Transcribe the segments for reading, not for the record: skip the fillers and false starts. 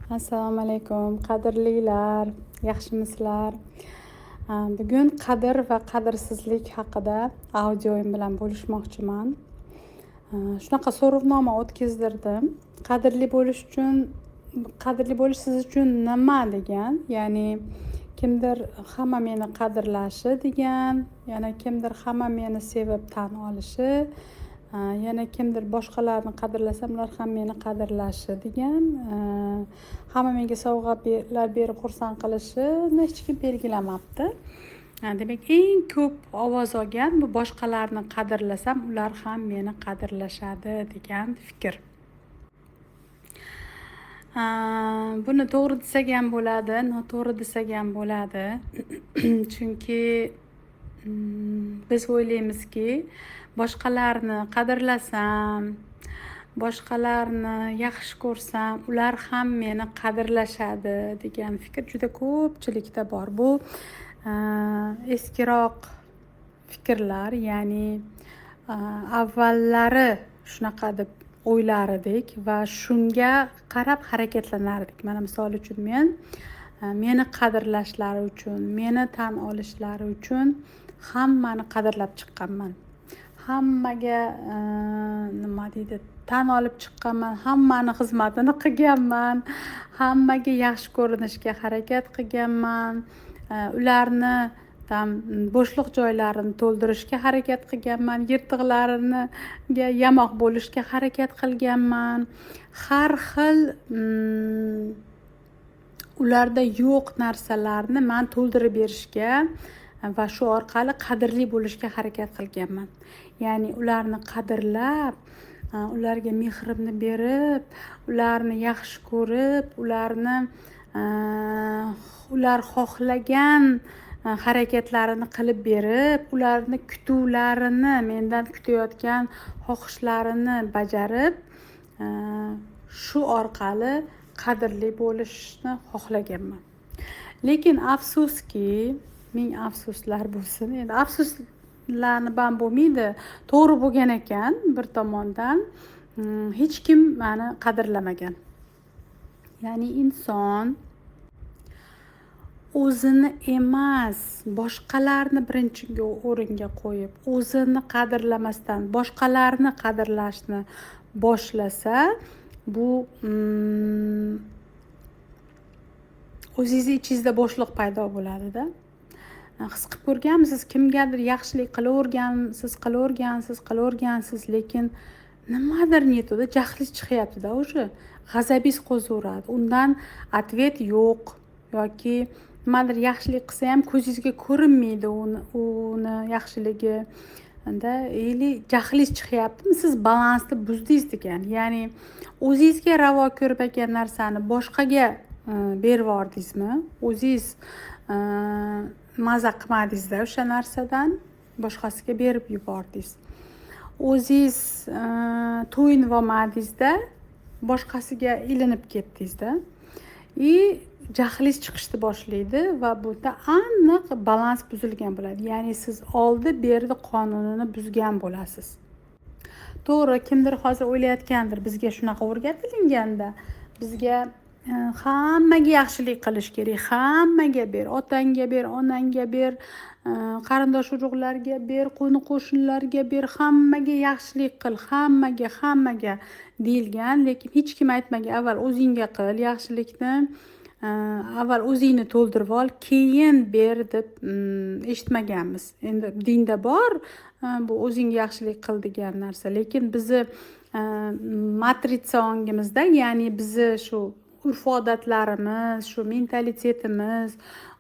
Assalomu alaykum, qadrlilar, yaxshimisizlar? Bugun qadr va qadrsizlik haqida audioyim bilan bo'lishmoqchiman. Shunaqa so'rovnoma o'tkazdirdim. Qadrli bo'lish siz uchun nima degan? Ya'ni kimdir hamma meni qadrlashi degan, yana kimdir hamma meni sevib tan olishi, yana kimdir boshqalarni qadrlasam ular ham meni qadrlashi degan, hamma menga sovg'alar berib xursand qilishini hech kim belgilamabdi. Demak, eng ko'p ovoz olgan bu boshqalarni qadrlasam ular ham meni qadrlashadi degan fikr. Buni to'g'ri desak ham bo'ladi, noto'g'ri desak ham bo'ladi. Chunki biz o'ylaymizki, boshqalarni qadrlasam, boshqalarni yaxshi ko'rsam, ular ham meni qadrlashadi degan fikr juda ko'pchilikda bor. Bu eskiroq fikrlar, ya'ni avvallari shunaqa deb o'ylar edik va shunga qarab harakatlanardik. Mana misol uchun meni qadrlashlari uchun, meni tan olishlari uchun hammani qadrlab chiqqanman. Hammaga tan olib chiqqanman, hammani xizmatini qilganman, hammaga yaxshi ko'rinishga harakat qilganman, ularni bo'shliq joylarini to'ldirishga harakat qilganman, yirtiqlariga yamoq bo'lishga harakat qilganman. Har xil ularda yo'q narsalarni men to'ldirib berishga va shu orqali qadrli bo'lishga harakat qilganman. Ya'ni ularni qadrlab, ularga mehrimni berib, ularni yaxshi ko'rib, ular xohlagan harakatlarini qilib berib, ularni kutuvlarini, mendan kutayotgan xohishlarini bajarib, shu orqali qadrli bo'lishni xohlaganman. Lekin afsuski, ming afsuslar bo'lsin. Endi afsuslarni ham bo'lmaydi. To'g'ri bo'lgan ekan bir tomondan, hech kim meni qadrlamagan. Ya'ni inson o'zini emas, boshqalarni birinchi o'ringa qo'yib, o'zini qadrlamasdan boshqalarni qadrlashni boshlasa, bu o'zingiz ichingizda bo'shliq paydo bo'ladi-da. His qilib ko'rganmisiz, kimgadir yaxshilik qilavergansiz, lekin nimadir netida, jahlingiz chiqyapti-da, o'sha g'azabingiz qo'zaveradi. Undan atvet yo'q yoki nimadir yaxshilik qilsa ham ko'zingizga ko'rinmaydi uni yaxshiligi. Jahlingiz chiqyaptimi, siz balansni buzdingiz degan. Ya'ni o'zingizga ravo ko'rmagan narsani boshqaga berib yubordingizmi? O'zingiz maza qilmadingizda o'sha narsadan boshqasiga berib yubordingiz. O'zingiz to'yinib olmadingizda boshqasiga ilinib ketdingizda. Jahlingiz chiqishni boshlaydi va bu yerda aniq balans buzilgan bo'ladi. Ya'ni siz oldi berdi qonunini buzgan bo'lasiz. To'g'ri, kimdir hozir o'ylayotgandir, bizga shunaqa o'rgatilganda, bizga hammaga yaxshilik qilish kerak, hammaga ber, otangga ber, onangga ber, qarindosh urug'larga ber, qo'ni qo'shnilarga ber, hammaga yaxshilik qil, hammaga deyilgan, lekin hech kim aytmagan, avval o'zingga qil yaxshilikni, avval o'zingni to'ldirib ol, keyin ber deb eshitmaganmiz. Endi dinda bor bu o'zingga yaxshilik qil degan narsa, lekin bizni matritsa ongimizda, ya'ni bizni shu urf-odatlarimiz, shu mentalitetimiz,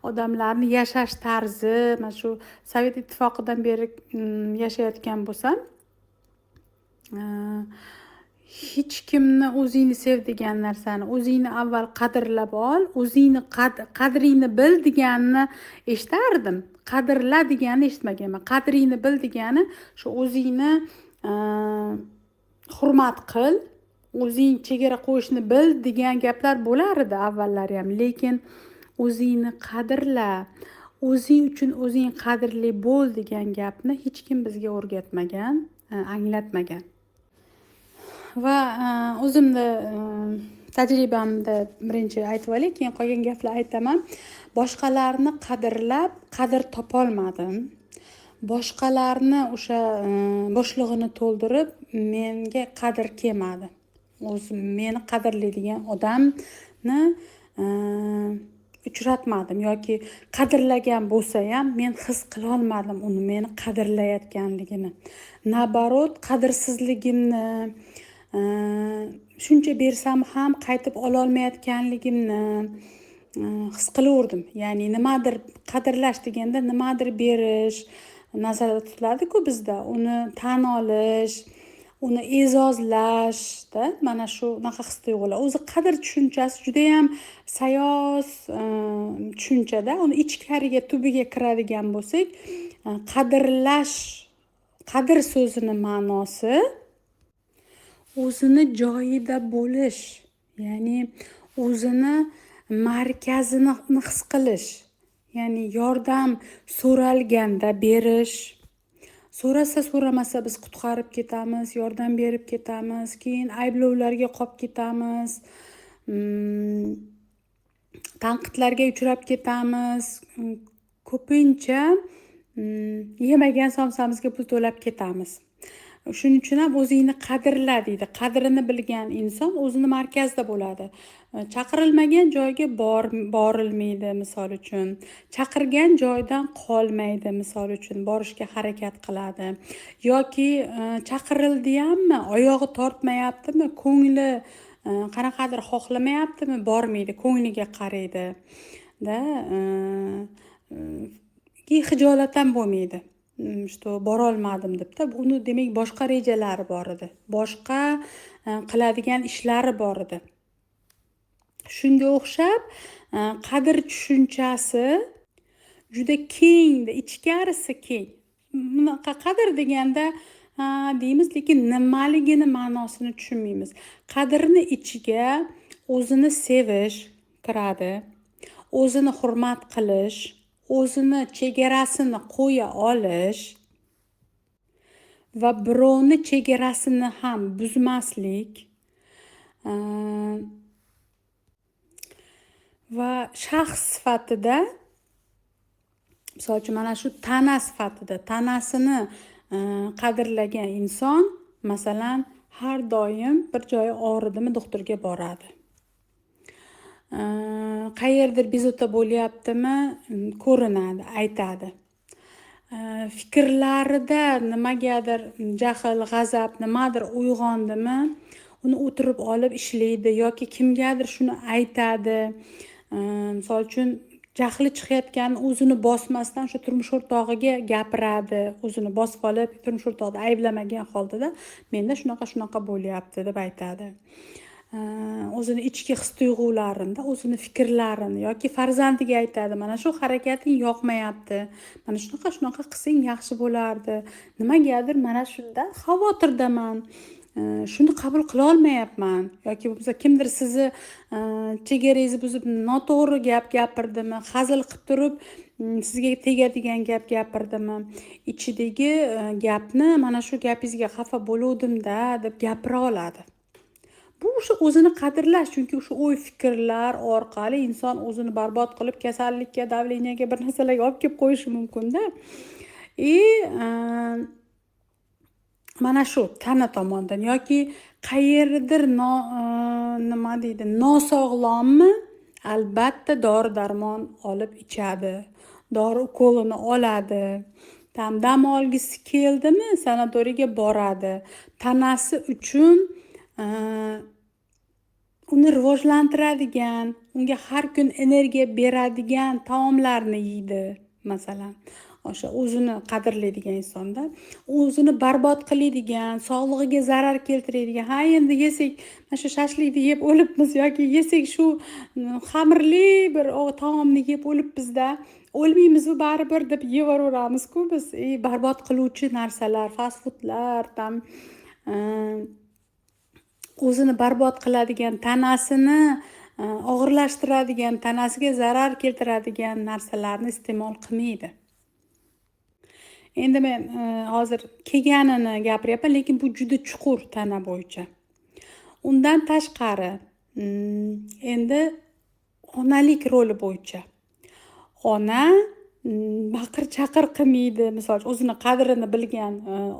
odamlarni yashash tarzi, mana shu Sovet ittifoqidan beri yashayotgan bo'lsam, hech kimni o'zingni sev degan narsani, o'zingni avval qadrlab ol, o'zingni qadringni bil deganini eshitardim. Qadrla deganini eshitmaganman. Qadringni bil degani shu o'zingni hurmat qil, o'zing chegara qo'yishni bil degan gaplar bo'lar edi avvallari ham. Lekin o'zingni qadrla, o'zing uchun o'zing qadrli bo'l degan gapni hech kim bizga o'rgatmagan, anglatmagan. Va o'zimni tajribamda birinchi aytib olay, keyin qolgan gaplarni aytaman. Boshqalarni qadrlab qadr topolmadim. Boshqalarni o'sha bo'shlig'ini to'ldirib menga qadr kelmadi. O'zim meni qadrlaydigan odamni uchratmadim yoki qadrlagan bo'lsa ham men his qila olmadim uni meni qadrlayotganligini. Nabarot, qadrsizligimni shuncha bersam ham qaytib ola olmayotganligimni his qilaverdim. Ya'ni nimadir qadrlash deganda nimadir berish nazarda tutiladi-ku bizda. Uni tan olish, uni e'zozlashda mana shu naqa his-tuyg'ular. O'zi qadr tushunchasi juda ham sayoz tushunchada. Uni ichkariga tubiga kiradigan bo'lsak, qadrlash, qadr so'zini ma'nosi o'zini joyida bo'lish, ya'ni o'zini markazini his qilish, ya'ni yordam so'ralganda berish. So'rasa so'ramasa biz qutqarib ketamiz, yordam berib ketamiz, keyin ayblovlarga qolib ketamiz, tanqidlarga uchrab ketamiz. Ko'pincha yemagan somsamizga pul to'lab ketamiz. Shuning uchun ham o'zingni qadrla deydi. Qadrini bilgan inson o'zini markazda bo'ladi. Chaqirilmagan joyga borilmaydi misol uchun. Chaqirgan joydan qolmaydi misol uchun, borishga harakat qiladi. Yoki chaqirildi hammi, oyog'i tortmayaptimi, ko'ngli qanaqadir xohlamayaptimi, bormaydi, ko'ngliga qaraydi. Hijolat ham bo'lmaydi. Что bora olmadim debda, uni demak boshqa rejalari bor edi. Boshqa qiladigan ishlari bor edi. Shunga o'xshab qadr tushunchasi juda keng, ichkarisi keng. Bunaqa qadr deganda deymiz, lekin nimaligini ma'nosini tushunmaymiz. Qadrni ichiga o'zini sevish kiradi, o'zini hurmat qilish, o'zini chegarasini qo'ya olish va birovni chegarasini ham buzmaslik va shaxs sifatida, misol uchun mana shu tana sifatida, tanasini qadrlagan inson masalan har doim bir joyi og'ridimi doktorga boradi. Qayerdir bezovta bo'lyaptimi, ko'rinadi, aytadi. Fikrlarida nimagadir jahl, g'azab, nimadir uyg'ondimi, uni o'tirib olib ishlaydi yoki kimgadir shuni aytadi. Misol uchun jahli chiqayotgan o'zini bosmasdan shu turmush o'rtog'iga gapiradi, o'zini bosib olib turmush o'rtog'ini ayblamagan holatda menda shunaqa bo'lyapti deb aytadi. O'zini ichki his-tuyg'ularini, o'zini fikrlarini yoki farzandiga aytadi. Mana shu harakating yoqmayapti. Mana shunaqa qilsang yaxshi bo'lardi. Nimagadir mana shundan xavotirdaman. Shuni qabul qila olmayapman yoki bo'lmasa kimdir sizni chegarangizni buzib noto'g'ri gap gapirdimi, hazil qilib turib sizga tegadigan gap gapirdimi, ichidagi gapni mana shu gapingizga xafa bo'luvdim-da deb gapira oladi. Bu o'sha o'zini qadrlash, chunki o'sha o'y fikrlar orqali inson o'zini barbod qilib kasallikka, davleniyaga bir narsalarga olib kelib qo'yishi mumkin-da. Mana shu tana tomonidan yoki qayerdir nima deydi, nosog'lommi, albatta dori-darmon olib ichadi. Dori ukolini oladi. Dam olgisi keldimi, sanatoriyaga boradi. Tanasi uchun uni rivojlantiradigan, unga har kun energiya beradigan taomlarni yeydi, masalan. O'sha o'zini qadrlaydigan insonda, o'zini barbod qiladigan, sog'lig'iga zarar keltiradigan, ha endi yesak, mana shu shashlikni yeb o'libmiz yoki yesak shu xamirli bir taomni yeb o'libmiz-da, o'lmaymiz-ku baribir deb yevaveramiz-ku biz. Barbod qiluvchi narsalar, fast foodlar, o'zini barbod qiladigan, tanasini og'irlashtiradigan, tanasiga zarar keltiradigan narsalarni iste'mol qilmaydi. Endi men hozir kelganini gapiryapman, lekin bu juda chuqur tana bo'yicha. Undan tashqari Endi onalik roli bo'yicha ona baqir chaqir qilmaydi, misol uchun o'zini qadrini bilgan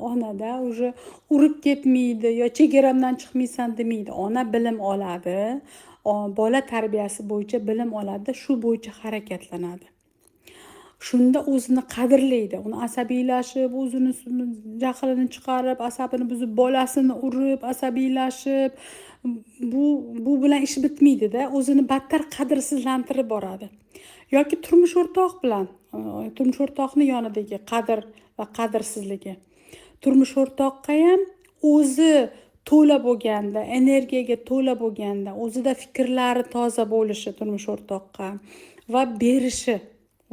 onada уже urib ketmaydi yo chegaramdan chiqmaysan demaydi. Ona bilim oladi, bola tarbiyasi bo'yicha bilim oladi, shu bo'yicha harakatlanadi. Shunda o'zini qadrlaydi. Uni asabiylashib, o'zini jahlini chiqarib, asabini buzib, bolasini urib, asabiylashib, bu bilan ish bitmaydi-da. O'zini battar qadrsizlantirib boradi. Yoki turmush o'rtoq bilan, turmush o'rtoqni yonidagi qadr va qadrsizligi. Turmush o'rtoqqa ham o'zi to'la bo'lganda, energiyaga to'la bo'lganda, o'zida fikrlari toza bo'lishi turmush o'rtoqqa va berishi,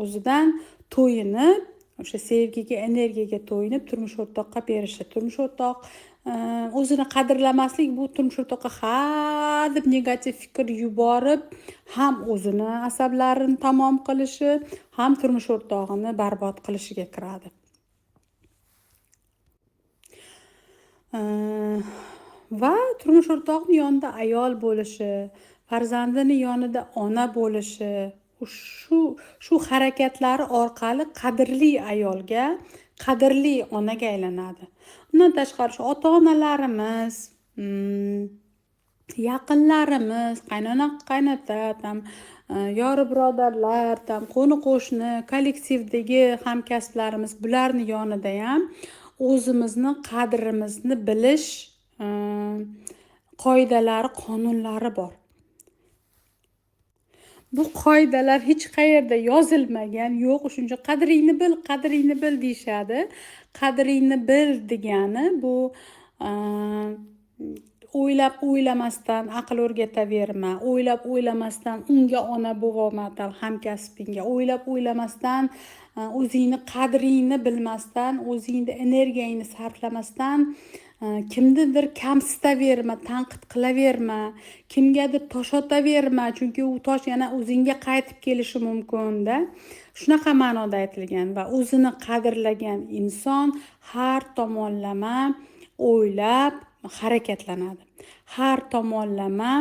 o'zidan to'yinib, o'sha sevgiga, energiyaga to'yinib turmush o'rtoqqa berishi. Turmush o'rtoq o'zini qadrlamaslik, bu turmush o'rtoqqa ha deb negativ fikr yuborib, ham o'zini asablarini tamom qilishi, ham turmush o'rtog'ini barbod qilishiga kiradi. Va turmush o'rtog'ini yonida ayol bo'lishi, farzandini yonida ona bo'lishi, shu harakatlari orqali qadrli ayolga, qadrli onaga aylanadi. Undan tashqari shu ota-onalarimiz, yaqinlarimiz, qaynona, qaynota, yori birodarlar, qo'ni-qo'shni, kollektivdagi hamkasblarimiz, bularni yonida ham o'zimizni qadrimizni bilish qoidalari, qonunlari bor. Bu qoidalar hech qayerda yozilmagan, yo'q, shuncha qadringni bil deyishadi. Qadringni bil degani bu o'ylamasdan aql o'rgataverma, o'ylamasdan unga ona bo'lma, hamkasbingga, o'ylamasdan o'zingni qadringni bilmasdan, o'zingni energiyangni sarflamasdan kimnidir kamsitaverma, tanqid qilaverma, kimgadir tosh otaverma, chunki u tosh yana o'zingga qaytib kelishi mumkin-da. Shunaqa ma'noda aytilgan va o'zini qadrlagan inson har tomonlama o'ylab harakatlanadi. Har tomonlama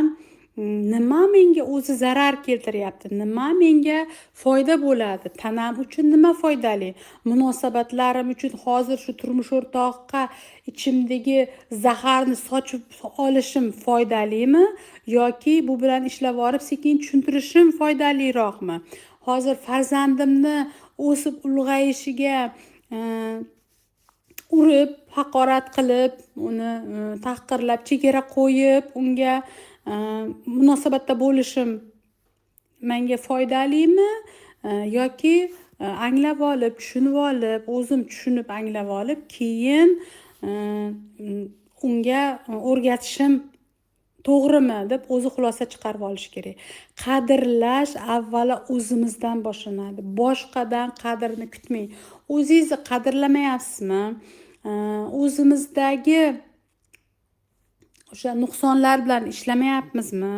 nima menga o'zi zarar keltiryapti, nima menga foyda bo'ladi, tanam uchun nima foydali, munosabatlarim uchun hozir shu turmush o'rtoqqa ichimdagi zaharni sochib olishim foydalimi yoki bu bilan ishlab olib sekin tushuntirishim foydaliroqmi? Hozir farzandimni o'sib ulg'ayishiga urib, haqorat qilib, uni tahqirlab, chegara qo'yib, unga munosabatda bo'lishim menga foydalimi yoki anglab olib, tushunib olib, o'zim tushunib anglab olib, keyin unga o'rgatishim to'g'rimi deb o'zi xulosa chiqarib olish kerak. Qadrlash avvalo o'zimizdan boshlanadi. Boshqadan qadrni kutmang. O'zingizni qadrlamayapsizmi? O'zimizdagi o'sha nuqsonlar bilan ishlamayapmizmi?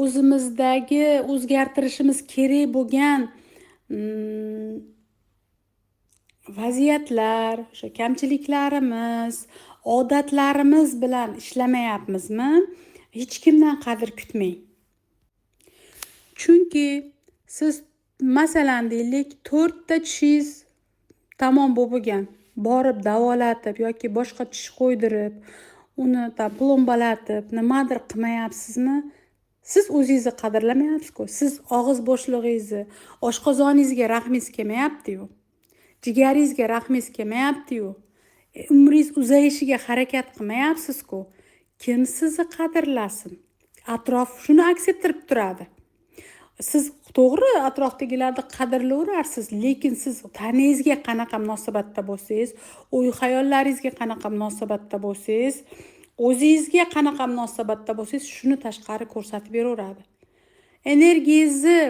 O'zimizdagi o'zgartirishimiz kerak bo'lgan vaziyatlar, o'sha kamchiliklarimiz, odatlarimiz bilan ishlamayapmizmi? Hech kimdan qadr kutmang. Chunki siz masalan deylik 4 ta tishingiz tamom bo'lgan, borib davolatib yoki boshqa tish qo'ydirib, uni plombalatib, nimadir qilmayapsizmi? Siz o'zingizni qadrlamayapsiz-ku. Siz og'iz bo'shlig'ingizni, oshqozoningizga rahmingiz kelmayapti-yu. Jigaringizga rahmingiz kelmayapti-yu. Umringiz uzayishiga harakat qilmayapsiz-ku. Kim sizni qadrlasin? Atrof shuni aks ettirib turadi. Siz to'g'ri atrofdagilarni qadrlayverasiz, lekin siz tanangizga qanaqa munosabatda bo'lsangiz, o'y-xayollaringizga qanaqa munosabatda bo'lsangiz, o'zingizga qanaqa munosabatda bo'lsangiz, shuni tashqari ko'rsatib beraveradi. Energiyangizni,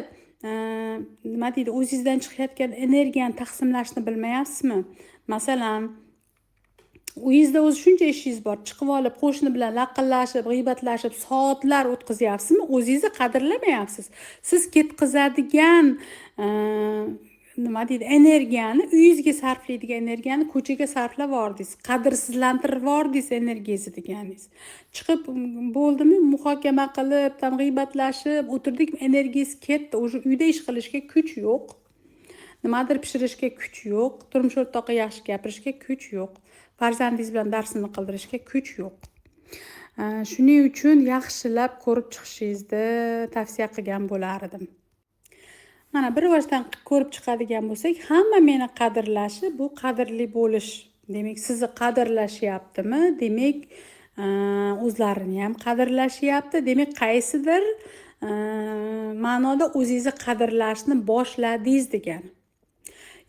nima deydi, o'zingizdan chiqayotgan energiyani taqsimlashni bilmayapsizmi? Masalan, uyingizda o'zi shuncha ishingiz bor, chiqib olib qo'shni bilan laqillashib, g'iybatlashib, soatlar o'tkazyapsizmi? O'zingizni qadrlamayapsiz. Siz ketkazadigan nima deydi, energiyani, uyingizga sarflaydigan energiyani ko'chaga sarflab yubordingiz, qadrsizlantirib yubordingiz energiyangizni deganingiz. Chiqib bo'ldimi, muhokama qilib, tam g'iybatlashib o'tirdik, energiyangiz ketdi. O'sha uyda ish qilishga kuch yo'q. Nimadir pishirishga kuch yo'q, turmush o'rtog'iga yaxshi gapirishga kuch yo'q, farzandingiz bilan darsini qildirishga kuch yo'q. Shuning uchun yaxshilab ko'rib chiqishingizni tavsiya qilgan bo'lar edim. Mana bir rivojdan ko'rib chiqadigan bo'lsak, hamma meni qadrlashi bu qadrli bo'lish. Demak, sizni qadrlashyaptimi? Demak, o'zlarini ham qadrlashyapti. Demak, qaysidir ma'noda o'zingizni qadrlashni boshladingiz degani.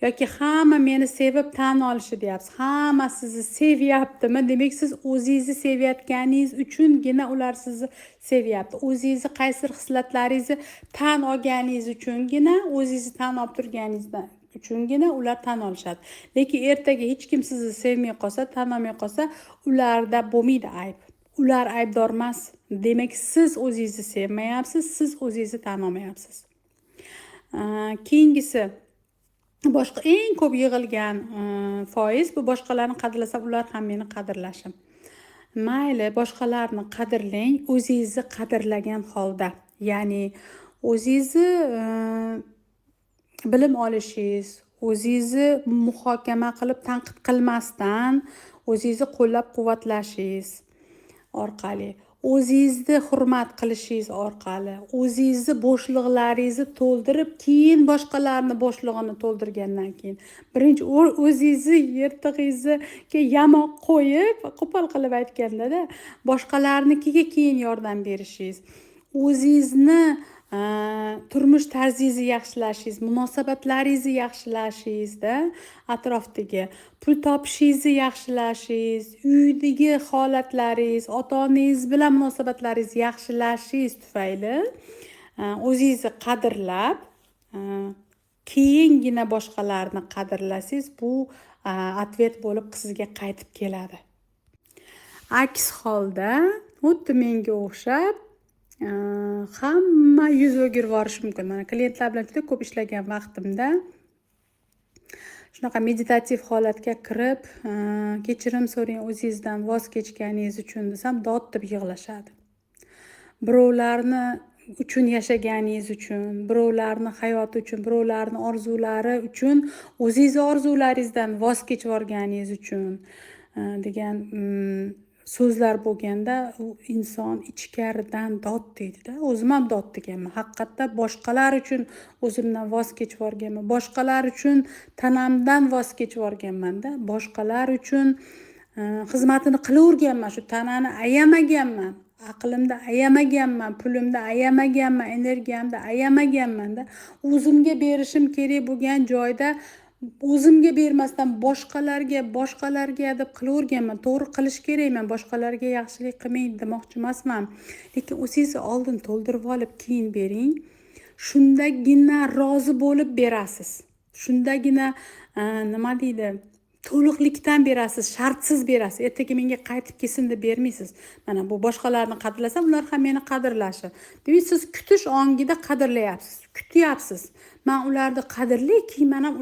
Yoki hamma meni sevib tan olishi deyapsiz. Hamma sizni sevyaptimi? Demak, siz o'zingizni sevayotganingiz uchungina ular sizni sevyapti. O'zingizni qaysi xislatlaringizni tan olganingiz uchungina, o'zingizni tan olib turganingizdan uchungina ular tan olishadi. Lekin ertaga hech kim sizni sevmay qolsa, tan olmay qolsa, ularda bo'lmaydi ayb. Ular aybdor emas. Demak, siz o'zingizni sevmayapsiz, siz o'zingizni tan olmayapsiz. Keyingisi, boshqa eng ko'p yig'ilgan foiz bu boshqalarni qadrlasam ular ham meni qadrlashim. Mayli, boshqalarni qadrlang, o'zingizni qadrlagan holda. Ya'ni o'zingizni bilim olishingiz, o'zingizni muhokama qilib tanqid qilmasdan, o'zingizni qo'llab-quvvatlashingiz orqali, o'zingizni hurmat qilishingiz orqali, o'zingizni bo'shliqlaringizni to'ldirib, keyin boshqalarni bo'shlig'ini to'ldirgandan keyin, birinchi o'zingizni yirtig'ingizga yamoq qo'yib, qo'pol qilib aytganda-da, boshqalarnikiga keyin yordam berishingiz, o'zingizni turmush tarzingizni yaxshilashingiz, munosabatlaringizni yaxshilashingizda, atrofdagi pul topishingizni yaxshilashingiz, uydagi holatlaringiz, ota-onangiz bilan munosabatlaringizni yaxshilashingiz tufayli o'zingizni qadrlab, keyingina boshqalarni qadrlasangiz, bu atvet bo'lib sizga qaytib keladi. Aks holda, xuddi menga o'xshab hamma yuz o'girib yuborishi mumkin. Mana klientlar bilan juda ko'p ishlagan vaqtimda shunaqa meditativ holatga kirib, kechirim so'rang o'zingizdan voz kechganingiz uchun desam, dod deb yig'lashadi. Birovlarni uchun yashaganingiz uchun, birovlarni hayoti uchun, birovlarni orzulari uchun, o'zingizni orzularingizdan voz kechib yuborganingiz uchun degan so'zlar bo'lganda, u inson ichkaridan dod deydi-da. O'zim ham dod deganman. Haqiqatda boshqalar uchun o'zimdan voz kechib yuborganman. Boshqalar uchun tanamdan voz kechib yuborganman-da. Boshqalar uchun xizmatini qilaverganman. Shu tanani ayamaganman. Aqlimda ayamaganman, pulimda ayamaganman, energiyamda ayamaganman-da. O'zimga berishim kerak bo'lgan joyda o'zimga bermasdan boshqalarga deb qilaverganman. To'g'ri qilish kerakman, boshqalarga yaxshilik qilmaydi demoqchi emasman. Lekin o'zingizni oldin to'ldirib olib keyin bering. Shundagina rozi bo'lib berasiz. Shundagina nima deydi? To'liqlikdan berasiz, shartsiz berasiz. Ertaga menga qaytib kelsin deb bermaysiz. Mana bu boshqalarni qadrlasam, ular ham meni qadrlashi. Demak, siz kutish ongida qadrlayapsiz, kutyapsiz. Men ularni qadrlay, keyin men ham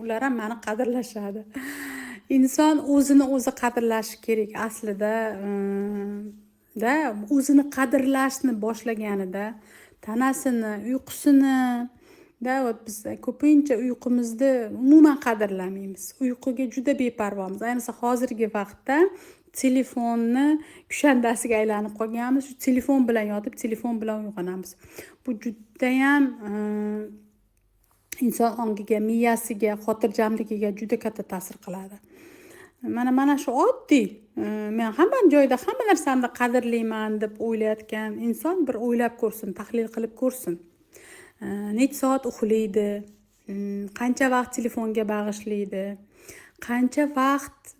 ular ham meni qadrlashadi. Inson o'zini o'zi qadrlashi kerak aslida. O'zini qadrlashni boshlaganida, tanasini, uyqusini biz ko'pincha uyqumizni umuman qadrlamaymiz. Uyquga juda beparvomiz. Ayniqsa hozirgi vaqtda telefonni kushandasiga aylanib qolganmiz. Shu telefon bilan yotib, telefon bilan uyg'onamiz. Bu juda ham inson ongiga, miyasiga, xotirjamligiga juda katta ta'sir qiladi. Mana shu oddiy, men hamma joyda hamma narsamni qadrlayman deb o'ylayotgan inson bir o'ylab ko'rsin, tahlil qilib ko'rsin. Necha soat uxlaydi, qancha vaqt telefonga bag'ishlaydi, qancha vaqt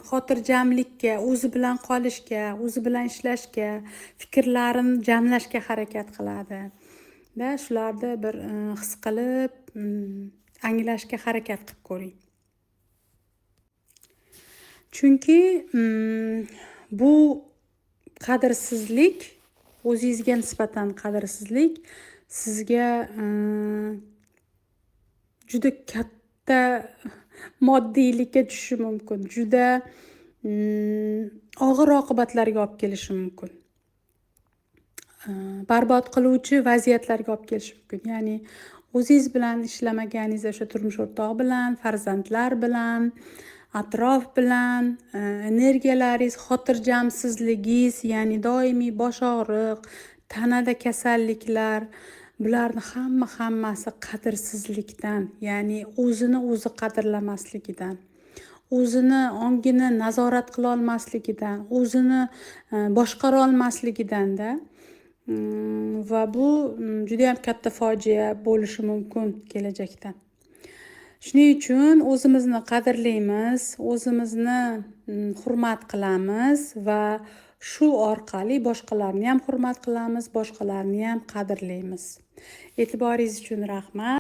xotirjamlikka, o'zi bilan qolishga, o'zi bilan ishlashga, fikrlarini jamlashga harakat qiladi. Shularni bir his qilib, anglashga harakat qilib ko'ring. Chunki bu qadrsizlik, o'zingizga nisbatan qadrsizlik sizga juda katta moddiylikka tushishi mumkin. Juda og'ir oqibatlarga olib kelishi mumkin. Barbod qiluvchi vaziyatlarga olib kelishi mumkin. Ya'ni o'zingiz bilan ishlamaganingizda o'sha turmush o'rtog'i bilan, farzandlar bilan, atrof bilan energiyalaringiz, xotirjamsizligingiz, ya'ni doimiy bosh og'riq, tanada kasalliklar, bularni hammasi qadrsizlikdan, ya'ni o'zini o'zi qadrlamasligidan, o'zini ongini nazorat qila olmasligidan, o'zini boshqara olmasligidan-da. Va bu juda ham katta fojia bo'lishi mumkin kelajakda. Shuning uchun o'zimizni qadrlaymiz, o'zimizni hurmat qilamiz va shu orqali boshqalarni ham hurmat qilamiz, boshqalarni ham qadrlaymiz. E'tiboringiz uchun rahmat.